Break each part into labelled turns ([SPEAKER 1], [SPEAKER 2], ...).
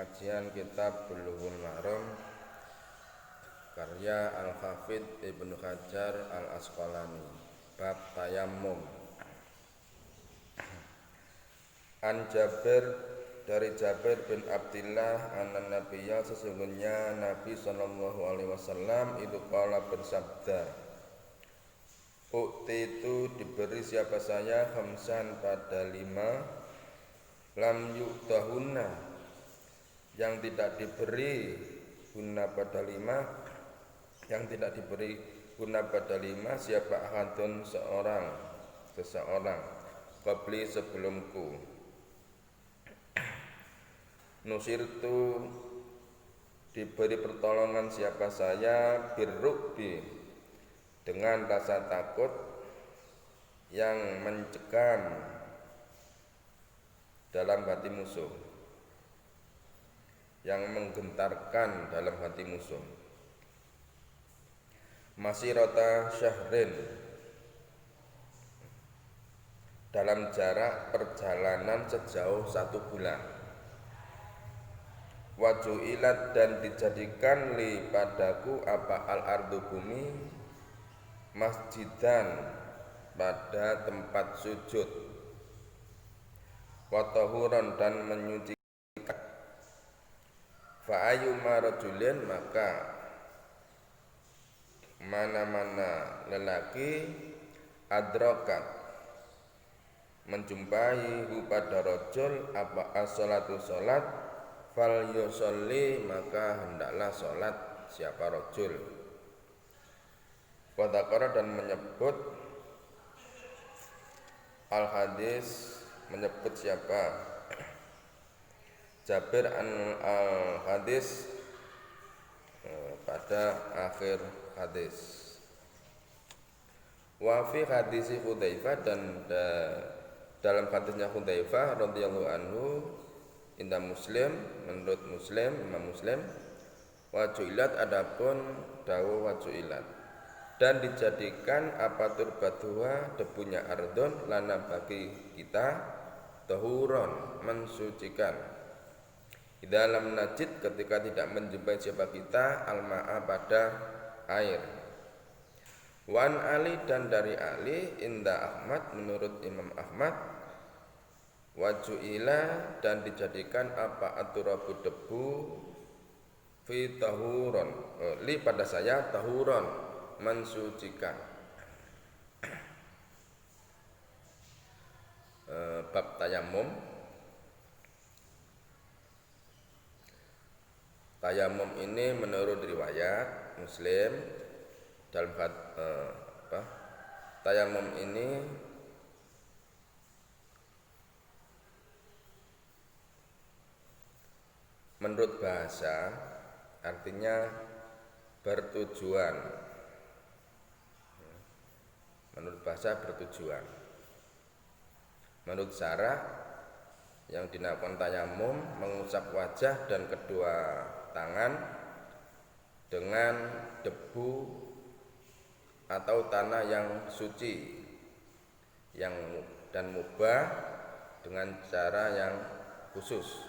[SPEAKER 1] Kajian kitab Bulughul Maram karya Al-Hafidz Ibnu Hajar Al-Asqalani. Bab tayammum. An Jabir, dari Jabir bin Abdillah, anan Nabiyya, sesungguhnya Nabi sallallahu alaihi wasallam itu qala bersabda, ukti itu diberi siapa saya khamsan pada 5, lam yu'tahunna yang tidak diberi guna pada 5, yang tidak diberi guna pada 5 siapa ahadun seseorang qabli sebelumku. Nusirtu diberi pertolongan siapa saya birrukbi dengan rasa takut yang mencekam dalam hati musuh, yang menggentarkan dalam hati musuh. Masirata syahrin, dalam jarak perjalanan sejauh 1 bulan. Wajuilat, dan dijadikan li padaku apa al-ardu bumi masjidan pada tempat sujud, wa tahuran, dan menyucikan. Fa ayyuma rajulin, maka mana-mana lelaki adrakat menjumpai hu pada rajul apa as-salatu salat, fal yusolli, maka hendaklah salat siapa rajul. Wa dzakara, dan menyebut al hadis, menyebut siapa Jabir al hadis pada akhir hadis. Wa fi hadisi Hudzaifah, dan dalam hadisnya Hudzaifah radhiyallahu anhu inda Muslim, menurut Muslim, Imam Muslim, wajuilat, adapun dawuh wajuilat, dan dijadikan apa turbatuha debunya ardon lana bagi kita tahuron mensucikan. Di dalam najid, ketika tidak menjumpai siapa kita al-ma'a pada air. Wan Ali, dan dari Ali inda Ahmad, menurut Imam Ahmad, wajuila, dan dijadikan apa aturabu debu fi tahuron li pada saya tahuron mensucikan. Bab tayammum. Tayamum ini menurut riwayat Muslim dalam tayamum ini menurut bahasa artinya bertujuan. Menurut bahasa bertujuan. Menurut syarah, yang dinamakan tayamum mengusap wajah dan kedua tangan dengan debu atau tanah yang suci dan mubah dengan cara yang khusus.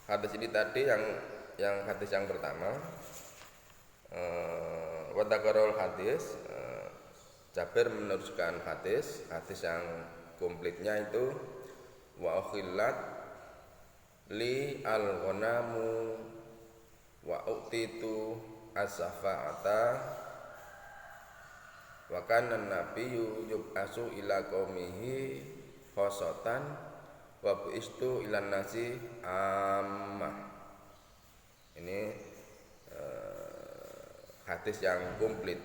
[SPEAKER 1] Hadis ini tadi yang hadis yang pertama, wadakarul hadis, Jabir meneruskan hadis yang komplitnya itu wa ukhillat li al-ghanamu wa uqtitu as-safa'ata wa kana an-nabiyyu yub'asu ila qaumihi khosatan wa bu'istu ilan nasi ammah. Ini hadis yang komplit.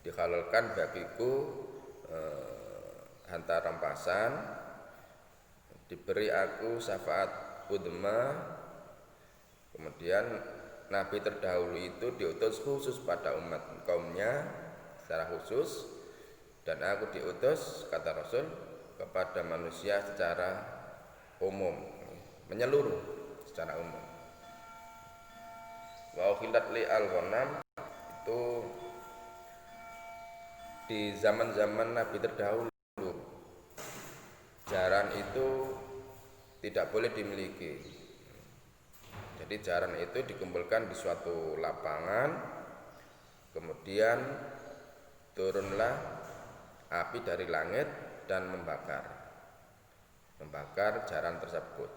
[SPEAKER 1] Dihalalkan bagiku hantar rampasan, diberi aku syafaat udma. Kemudian Nabi terdahulu itu diutus khusus pada umat kaumnya secara khusus, dan aku diutus, kata Rasul, kepada manusia secara umum, menyeluruh secara umum. Wa ukhilat li al-ghanam, itu di zaman-zaman Nabi terdahulu jaran itu tidak boleh dimiliki. Jadi jaran itu dikumpulkan di suatu lapangan, kemudian turunlah api dari langit dan membakar jaran tersebut.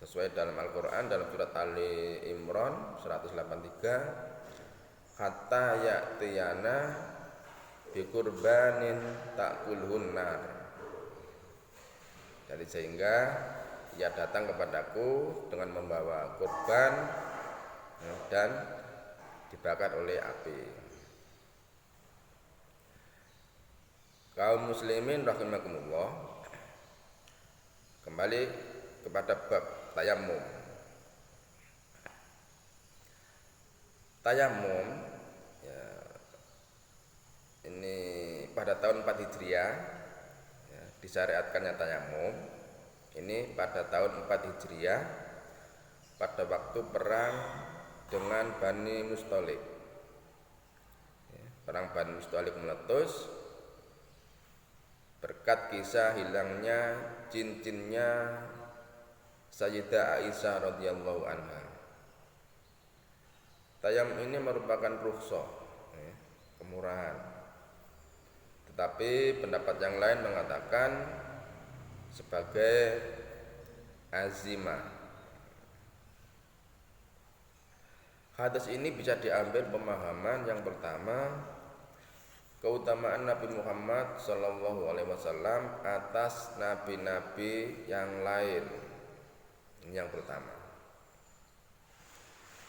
[SPEAKER 1] Sesuai dalam Al-Quran dalam surat Ali Imran 183, hatta ya'tiyana bikurbanin ta'kulhun nar. Jadi sehingga ia datang kepadaku dengan membawa kurban dan dibakar oleh api. Kaum muslimin rahimakumullah, kembali kepada bab tayamum. Tayamum ya, ini pada tahun 4 Hijriah ya, disyariatkannya tayamum. Ini pada tahun 4 Hijriah pada waktu perang dengan Bani Mustalik. Perang Bani Mustalik meletus berkat kisah hilangnya cincinnya Sayyidah Aisyah radhiyallahu anha. Tayamum ini merupakan rukhsah, kemurahan. Tetapi pendapat yang lain mengatakan sebagai azimah. Hadis ini bisa diambil pemahaman yang pertama, keutamaan Nabi Muhammad SAW atas nabi-nabi yang lain. Ini yang pertama.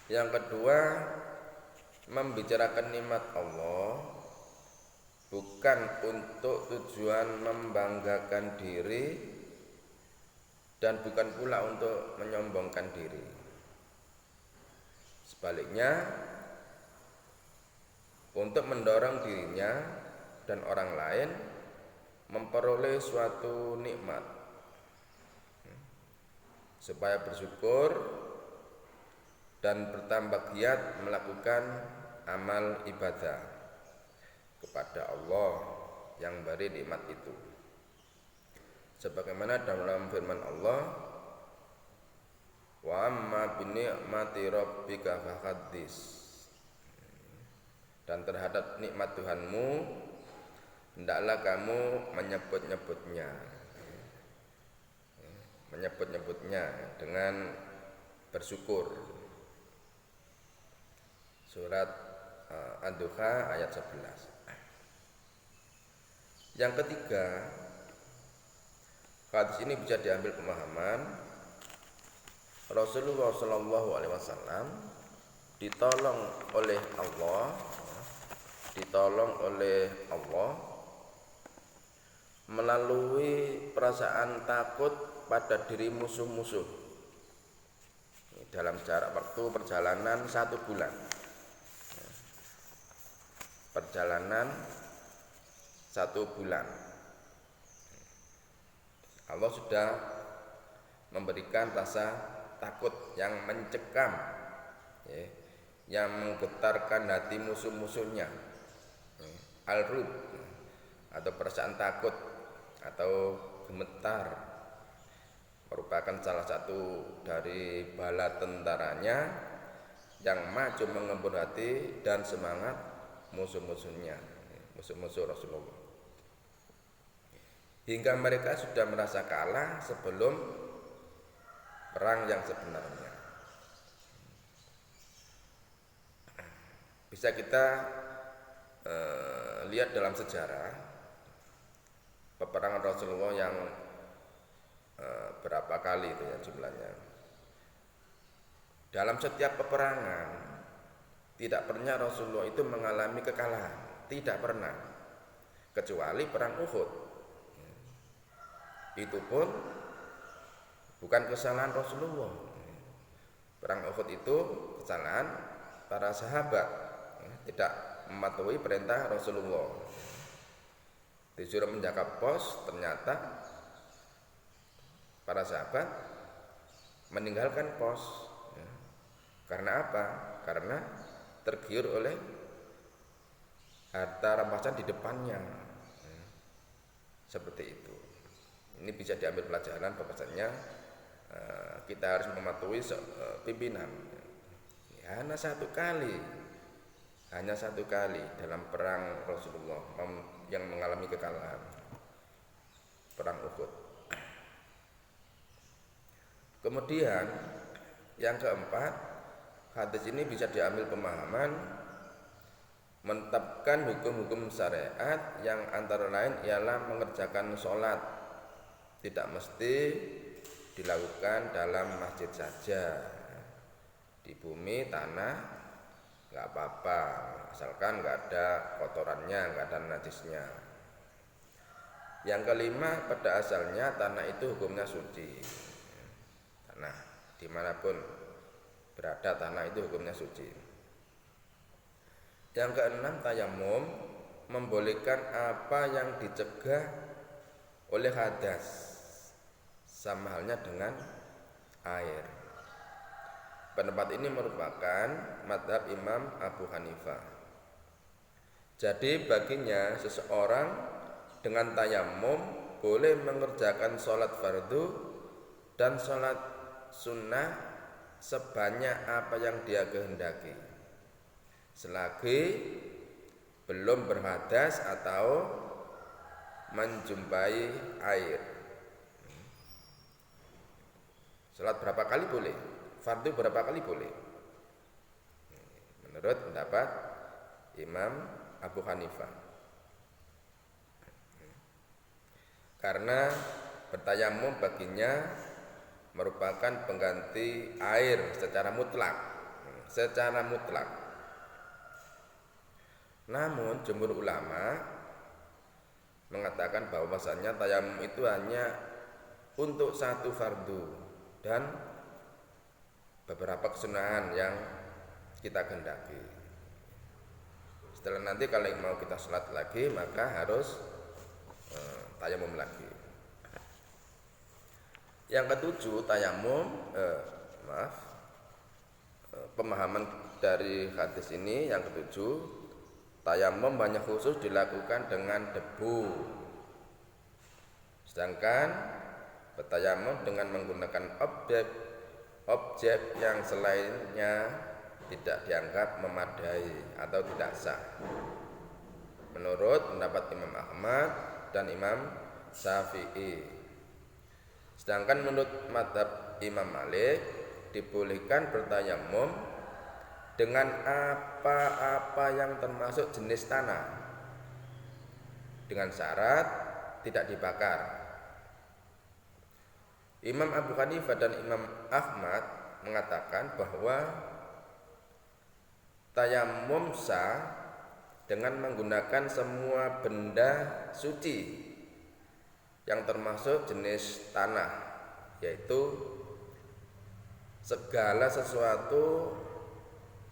[SPEAKER 1] Yang kedua, membicarakan nikmat Allah bukan untuk tujuan membanggakan diri dan bukan pula untuk menyombongkan diri. Sebaliknya, untuk mendorong dirinya dan orang lain memperoleh suatu nikmat supaya bersyukur dan bertambah giat melakukan amal ibadah kepada Allah yang beri nikmat itu. Sebagaimana dalam firman Allah, wa amma bi ni'mati rabbika fahaddits, dan terhadap nikmat Tuhanmu hendaklah kamu menyebut-nyebutnya dengan bersyukur. Surat Ad-Duha ayat 11. Yang ketiga, hadis ini bisa diambil pemahaman Rasulullah SAW ditolong oleh Allah melalui perasaan takut pada diri musuh-musuh dalam jarak waktu perjalanan 1 bulan. Perjalanan 1 bulan. Allah sudah memberikan rasa takut yang mencekam, yang menggetarkan hati musuh-musuhnya. Al-rub atau perasaan takut atau gemetar merupakan salah satu dari bala tentaranya yang maju mengembur hati dan semangat musuh-musuhnya, musuh-musuh Rasulullah, hingga mereka sudah merasa kalah sebelum perang yang sebenarnya. Bisa kita lihat dalam sejarah peperangan Rasulullah yang berapa kali itu ya jumlahnya. Dalam setiap peperangan tidak pernah Rasulullah itu mengalami kekalahan, tidak pernah, kecuali perang Uhud. Itu pun bukan kesalahan Rasulullah. Perang Uhud itu kesalahan para sahabat, tidak mematuhi perintah Rasulullah. Disuruh menjaga pos, ternyata para sahabat meninggalkan pos. Karena apa? Karena tergiur oleh harta rampasan di depannya. Seperti itu. Ini bisa diambil pelajaran bahwasanya kita harus mematuhi pimpinan. Ya, hanya satu kali dalam perang Rasulullah yang mengalami kekalahan, perang Uhud. Kemudian yang keempat, hadis ini bisa diambil pemahaman menetapkan hukum-hukum syariat yang antara lain ialah mengerjakan sholat tidak mesti dilakukan dalam masjid saja, di bumi tanah nggak apa-apa, asalkan nggak ada kotorannya, nggak ada najisnya. Yang kelima, pada asalnya tanah itu hukumnya suci. Tanah dimanapun berada, tanah itu hukumnya suci. Yang keenam, tayamum membolehkan apa yang dicegah oleh hadas, sama halnya dengan air. Pendapat ini merupakan mazhab Imam Abu Hanifah. Jadi baginya seseorang dengan tayamum boleh mengerjakan sholat fardu dan sholat sunnah sebanyak apa yang dia kehendaki, selagi belum berhadas atau menjumpai air. Sholat berapa kali boleh? Fardu berapa kali boleh? Menurut pendapat Imam Abu Hanifah. Karena bertayamum baginya merupakan pengganti air secara mutlak. Namun jumhur ulama mengatakan bahwasanya tayamum itu hanya untuk satu fardu dan beberapa kesunahan yang kita kehendaki. Setelah nanti kalau mau kita sholat lagi maka harus tayamum lagi. Yang ketujuh, pemahaman dari hadis ini yang ketujuh, tayamum banyak khusus dilakukan dengan debu, sedangkan bertayamum dengan menggunakan objek yang selainnya tidak dianggap memadai atau tidak sah, menurut pendapat Imam Ahmad dan Imam Syafi'i. Sedangkan menurut mazhab Imam Malik dibolehkan bertayamum dengan apa-apa yang termasuk jenis tanah, dengan syarat tidak dibakar. Imam Abu Hanifah dan Imam Ahmad mengatakan bahwa tayamum sah dengan menggunakan semua benda suci yang termasuk jenis tanah, yaitu segala sesuatu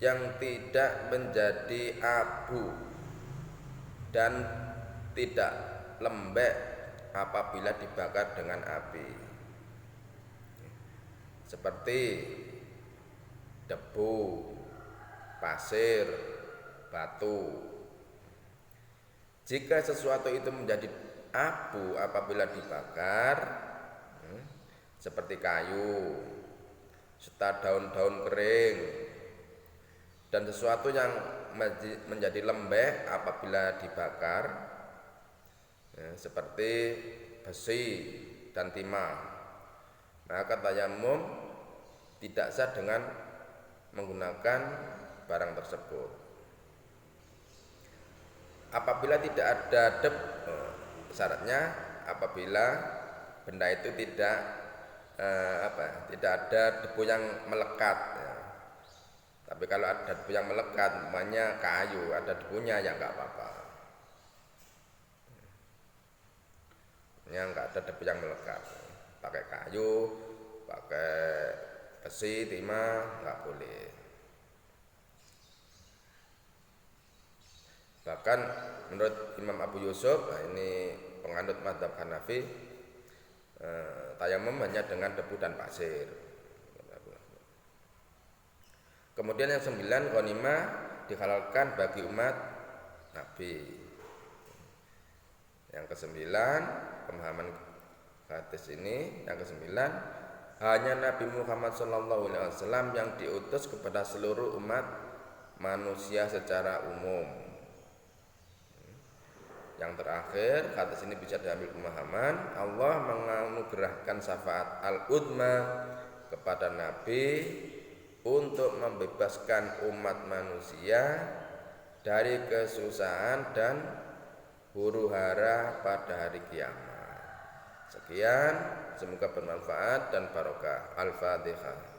[SPEAKER 1] yang tidak menjadi abu dan tidak lembek apabila dibakar dengan api, seperti debu, pasir, batu. Jika sesuatu itu menjadi abu apabila dibakar, seperti kayu, serta daun-daun kering, dan sesuatu yang menjadi lembek apabila dibakar, seperti besi dan timah, maka tayamum tidak sah dengan menggunakan barang tersebut. Apabila tidak ada syaratnya apabila benda itu tidak ada debu yang melekat. Tapi kalau ada debu yang melekat, namanya kayu, ada debunya ya nggak apa-apa. Ya nggak ada debu yang melekat. Pakai kayu, pakai besi, timah nggak boleh. Bahkan menurut Imam Abu Yusuf, ini penganut mazhab Hanafi, tayamum hanya dengan debu dan pasir. Kemudian yang 9, ghanimah dihalalkan bagi umat Nabi. Yang ke-9, pemahaman Hadis ini yang kesembilan, hanya Nabi Muhammad SAW yang diutus kepada seluruh umat manusia secara umum. Yang terakhir, hadis ini bisa diambil pemahaman Allah menganugerahkan syafaat al-udma kepada Nabi untuk membebaskan umat manusia dari kesusahan dan huru-hara pada hari kiamat. Sekian, semoga bermanfaat dan barokah. Al-Fatihah.